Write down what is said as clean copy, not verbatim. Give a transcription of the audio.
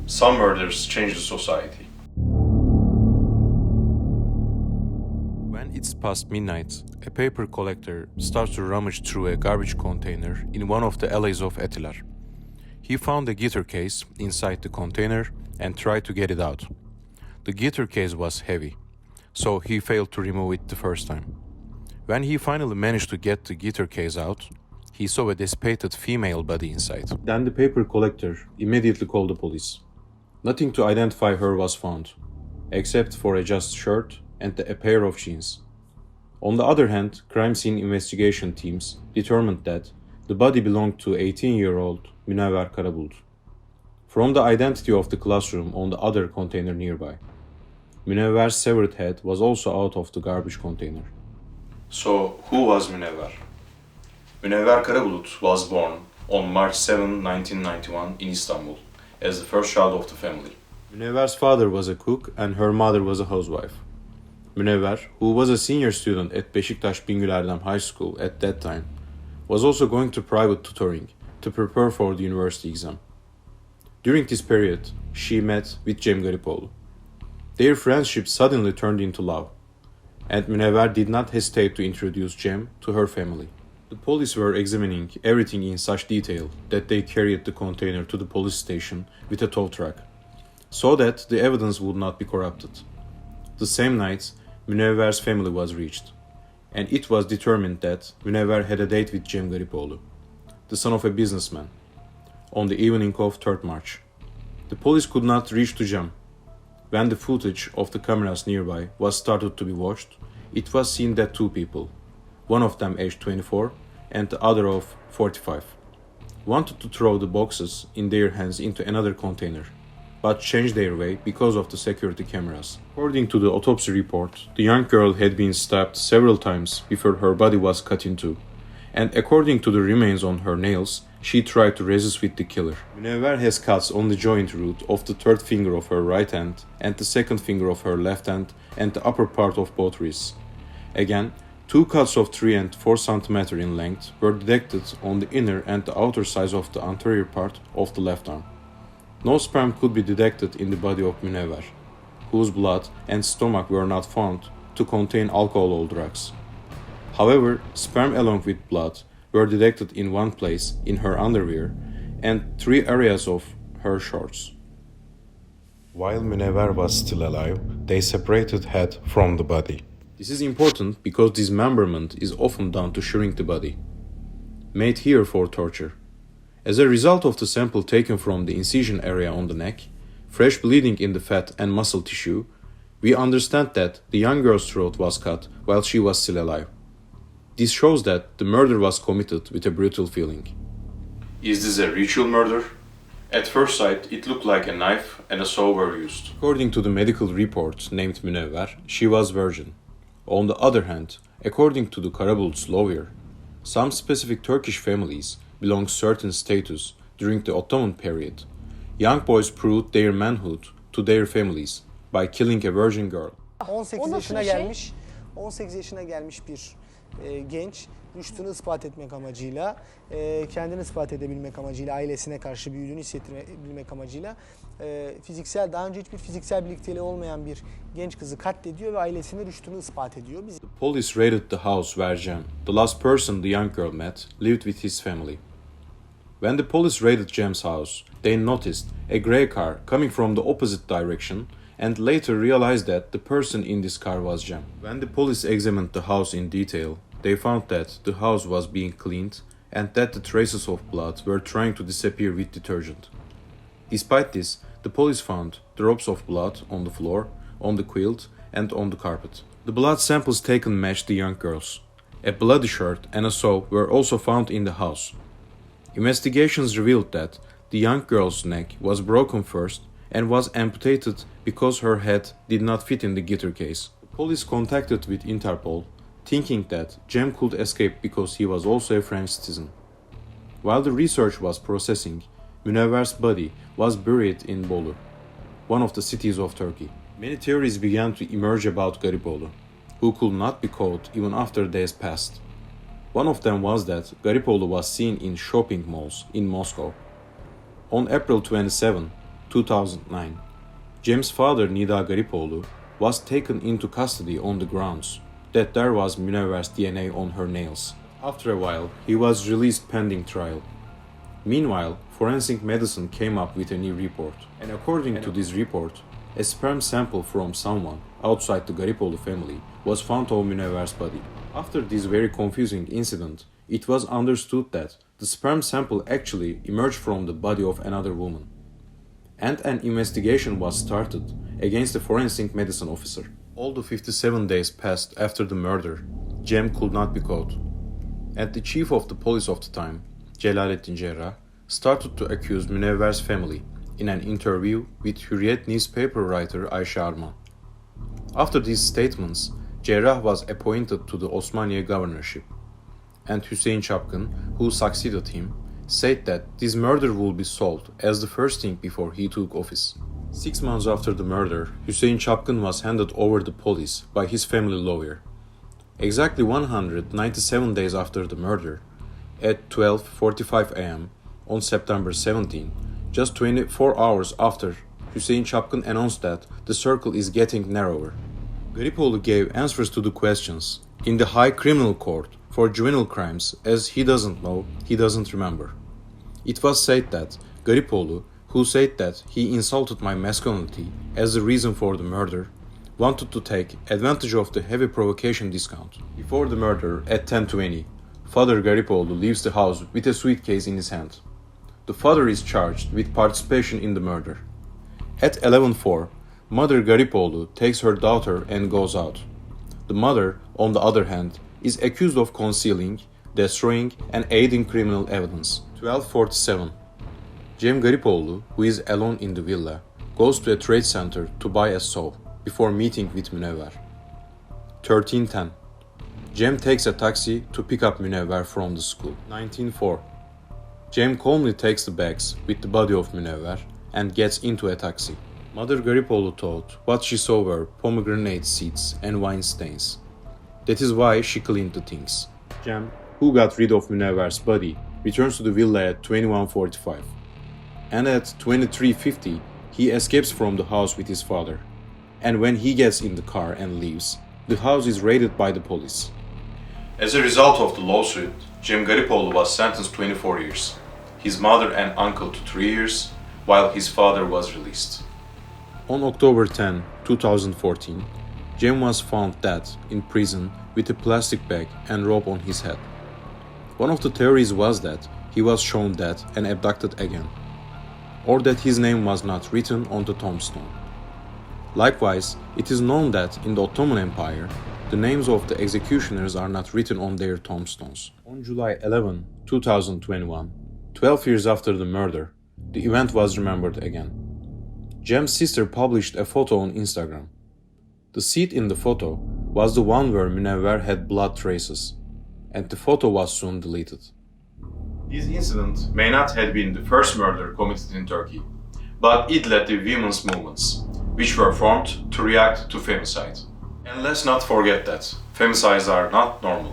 Some murders change the society. When it's past midnight, a paper collector starts to rummage through a garbage container in one of the alleys of Etiler. He found a guitar case inside the container and tried to get it out. The guitar case was heavy, so he failed to remove it the first time. When he finally managed to get the guitar case out, he saw a dissipated female body inside. Then the paper collector immediately called the police. Nothing to identify her was found, except for a just shirt and a pair of jeans. On the other hand, crime scene investigation teams determined that the body belonged to 18-year-old Münevver Karabulut. From the identity of the classroom on the other container nearby, Münevver's severed head was also out of the garbage container. So, who was Münevver? Münevver Karabulut was born on March 7, 1991 in Istanbul, as the first child of the family. Münevver's father was a cook and her mother was a housewife. Münevver, who was a senior student at Beşiktaş Bingöl Erdem High School at that time, was also going to private tutoring to prepare for the university exam. During this period, she met with Cem Garipoğlu. Their friendship suddenly turned into love, and Münevver did not hesitate to introduce Cem to her family. The police were examining everything in such detail that they carried the container to the police station with a tow truck, so that the evidence would not be corrupted. The same night, Münevver's family was reached, and it was determined that Münevver had a date with Cem Garipoğlu, the son of a businessman, on the evening of 3rd March. The police could not reach to Cem. When the footage of the cameras nearby was started to be watched, it was seen that two people, one of them aged 24 and the other of 45, wanted to throw the boxes in their hands into another container, but changed their way because of the security cameras. According to the autopsy report, the young girl had been stabbed several times before her body was cut in two, and according to the remains on her nails, she tried to resist with the killer. Münevver has cuts on the joint root of the third finger of her right hand and the second finger of her left hand and the upper part of both wrists. Again, two cuts of 3 and 4 cm in length were detected on the inner and the outer sides of the anterior part of the left arm. No sperm could be detected in the body of Münevver, whose blood and stomach were not found to contain alcohol or drugs. However, sperm along with blood were detected in one place in her underwear and 3 areas of her shorts. While Münevver was still alive, they separated head from the body. This is important because dismemberment is often done to shrink the body, made here for torture. As a result of the sample taken from the incision area on the neck, fresh bleeding in the fat and muscle tissue, we understand that the young girl's throat was cut while she was still alive. This shows that the murder was committed with a brutal feeling. Is this a ritual murder? At first sight, it looked like a knife and a saw were used. According to the medical report named Münevver, she was virgin. On the other hand, according to the Karabulut's lawyer, some specific Turkish families belong certain status during the Ottoman period. Young boys proved their manhood to their families by killing a virgin girl. 18 O nasıl yaşına bir şey? gelmiş, 18 yaşına gelmiş bir genç rüştünü ispat etmek amacıyla, kendini ispat edebilmek amacıyla, ailesine karşı büyüdüğünü hissettirebilmek amacıyla daha önce hiçbir fiziksel birlikteliği olmayan bir genç kızı katlediyor ve ailesine rüştünü ispat ediyor. The police raided the house where Cem, the last person the young girl met, lived with his family. When the police raided Cem's house, they noticed a grey car coming from the opposite direction and later realized that the person in this car was Cem. When the police examined the house in detail, they found that the house was being cleaned and that the traces of blood were trying to disappear with detergent. Despite this, the police found drops of blood on the floor, on the quilt, and on the carpet. The blood samples taken matched the young girl's. A bloody shirt and a saw were also found in the house. Investigations revealed that the young girl's neck was broken first and was amputated because her head did not fit in the guitar case. The police contacted with Interpol, thinking that Cem could escape because he was also a French citizen. While the research was processing, Münevver's body was buried in Bolu, one of the cities of Turkey. Many theories began to emerge about Garipoğlu, who could not be caught even after days passed. One of them was that Garipoğlu was seen in shopping malls in Moscow. On April 27, 2009, Cem's father Nida Garipoğlu was taken into custody on the grounds that there was Münevver's DNA on her nails. After a while, he was released pending trial. Meanwhile, forensic medicine came up with a new report, and according to this report, a sperm sample from someone outside the Garipoğlu family was found on Münevver's body. After this very confusing incident, it was understood that the sperm sample actually emerged from the body of another woman, and an investigation was started against the forensic medicine officer. All the 57 days passed after the murder. Cem could not be caught, and the chief of the police of the time, Celalettin Cerrah, started to accuse Münevver's family in an interview with Hürriyet newspaper writer Ayşe Arman. After these statements, Cerrah was appointed to the Osmaniye governorship, and Hüseyin Çapkın, who succeeded him, said that this murder would be solved as the first thing before he took office. 6 months after the murder, Hüseyin Çapkın was handed over to the police by his family lawyer. Exactly 197 days after the murder, at 12:45 a.m. on September 17, just 24 hours after, Hüseyin Çapkın announced that the circle is getting narrower. Garipoğlu gave answers to the questions in the High Criminal Court for juvenile crimes as he doesn't know, he doesn't remember. It was said that Garipoğlu, who said that he insulted my masculinity as the reason for the murder, wanted to take advantage of the heavy provocation discount. Before the murder, at 10:20, Father Garipoğlu leaves the house with a suitcase in his hand. The father is charged with participation in the murder. At 11:04, Mother Garipoğlu takes her daughter and goes out. The mother, on the other hand, is accused of concealing, destroying, and aiding criminal evidence. 12:47. Cem Garipoğlu, who is alone in the villa, goes to a trade center to buy a saw before meeting with Münevver. 13:10. Cem takes a taxi to pick up Münevver from the school. 19:04. Cem calmly takes the bags with the body of Münevver and gets into a taxi. Mother Garipoğlu thought what she saw were pomegranate seeds and wine stains. That is why she cleaned the things. Cem, who got rid of Münevver's body, returns to the villa at 21:45. And at 23:50, he escapes from the house with his father. And when he gets in the car and leaves, the house is raided by the police. As a result of the lawsuit, Cem Garipoğlu was sentenced to 24 years, his mother and uncle to 3 years, while his father was released. On October 10, 2014, Cem was found dead in prison with a plastic bag and rope on his head. One of the theories was that he was shown dead and abducted again, or that his name was not written on the tombstone. Likewise, it is known that in the Ottoman Empire, the names of the executioners are not written on their tombstones. On July 11, 2021, 12 years after the murder, the event was remembered again. Cem's sister published a photo on Instagram. The seat in the photo was the one where Münevver had blood traces, and the photo was soon deleted. This incident may not have been the first murder committed in Turkey, but it led to women's movements, which were formed to react to femicide. And let's not forget that femicides are not normal.